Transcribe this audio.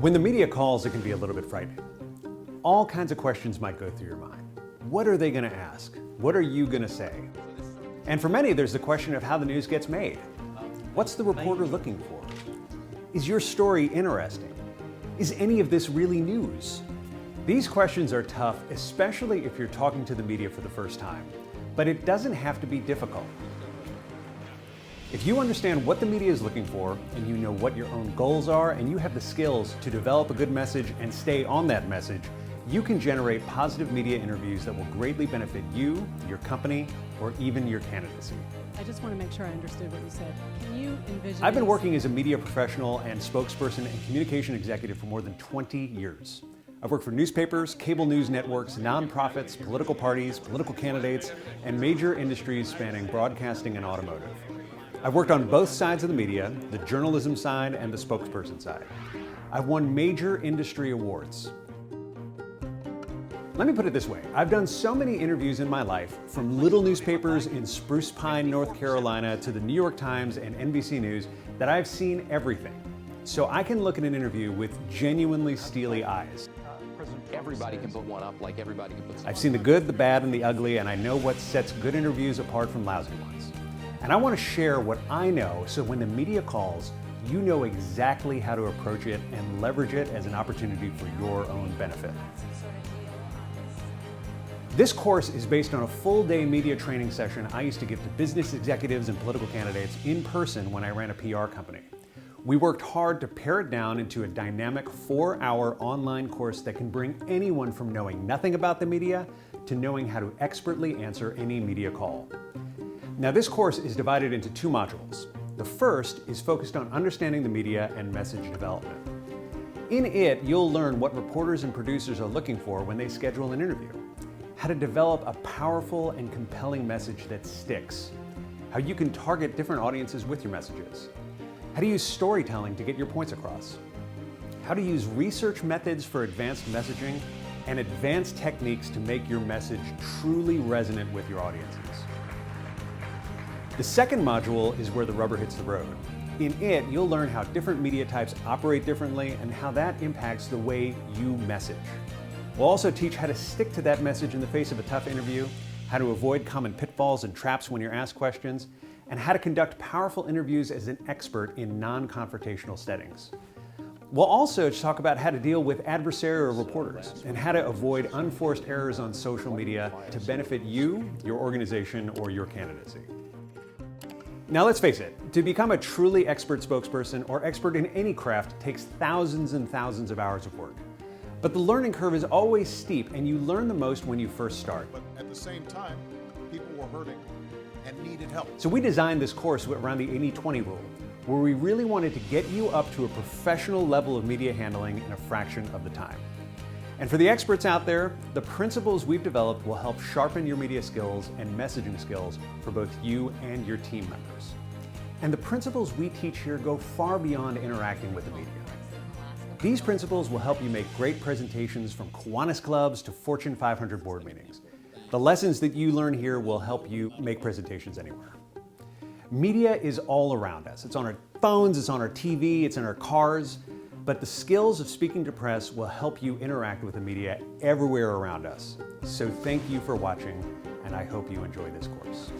When the media calls, it can be a little bit frightening. All kinds of questions might go through your mind. What are they going to ask? What are you going to say? And for many, there's the question of how the news gets made. What's the reporter looking for? Is your story interesting? Is any of this really news? These questions are tough, especially if you're talking to the media for the first time. But it doesn't have to be difficult. If you understand what the media is looking for, and you know what your own goals are, and you have the skills to develop a good message and stay on that message, you can generate positive media interviews that will greatly benefit you, your company, or even your candidacy. I just want to make sure I understood what you said. Can you envision... I've been working as a media professional and spokesperson and communication executive for more than 20 years. I've worked for newspapers, cable news networks, nonprofits, political parties, political candidates, and major industries spanning broadcasting and automotive. I've worked on both sides of the media, the journalism side and the spokesperson side. I've won major industry awards. Let me put it this way. I've done so many interviews in my life, from little newspapers in Spruce Pine, North Carolina, to the New York Times and NBC News, that I've seen everything. So I can look at an interview with genuinely steely eyes. Everybody can put one up like everybody can put some. I've seen the good, the bad, and the ugly, and I know what sets good interviews apart from lousy ones. And I want to share what I know so when the media calls, you know exactly how to approach it and leverage it as an opportunity for your own benefit. This course is based on a full-day media training session I used to give to business executives and political candidates in person when I ran a PR company. We worked hard to pare it down into a dynamic 4-hour online course that can bring anyone from knowing nothing about the media to knowing how to expertly answer any media call. Now, this course is divided into 2 modules. The first is focused on understanding the media and message development. In it, you'll learn what reporters and producers are looking for when they schedule an interview, how to develop a powerful and compelling message that sticks, how you can target different audiences with your messages, how to use storytelling to get your points across, how to use research methods for advanced messaging, and advanced techniques to make your message truly resonant with your audiences. The second module is where the rubber hits the road. In it, you'll learn how different media types operate differently and how that impacts the way you message. We'll also teach how to stick to that message in the face of a tough interview, how to avoid common pitfalls and traps when you're asked questions, and how to conduct powerful interviews as an expert in non-confrontational settings. We'll also talk about how to deal with adversarial reporters and how to avoid unforced errors on social media to benefit you, your organization, or your candidacy. Now let's face it, to become a truly expert spokesperson or expert in any craft takes thousands and thousands of hours of work. But the learning curve is always steep, and you learn the most when you first start. But at the same time, people were hurting and needed help. So we designed this course around the 80-20 rule, where we really wanted to get you up to a professional level of media handling in a fraction of the time. And for the experts out there, the principles we've developed will help sharpen your media skills and messaging skills for both you and your team members. And the principles we teach here go far beyond interacting with the media. These principles will help you make great presentations from Kiwanis clubs to Fortune 500 board meetings. The lessons that you learn here will help you make presentations anywhere. Media is all around us. It's on our phones, it's on our TV, it's in our cars. But the skills of speaking to press will help you interact with the media everywhere around us. So thank you for watching, and I hope you enjoy this course.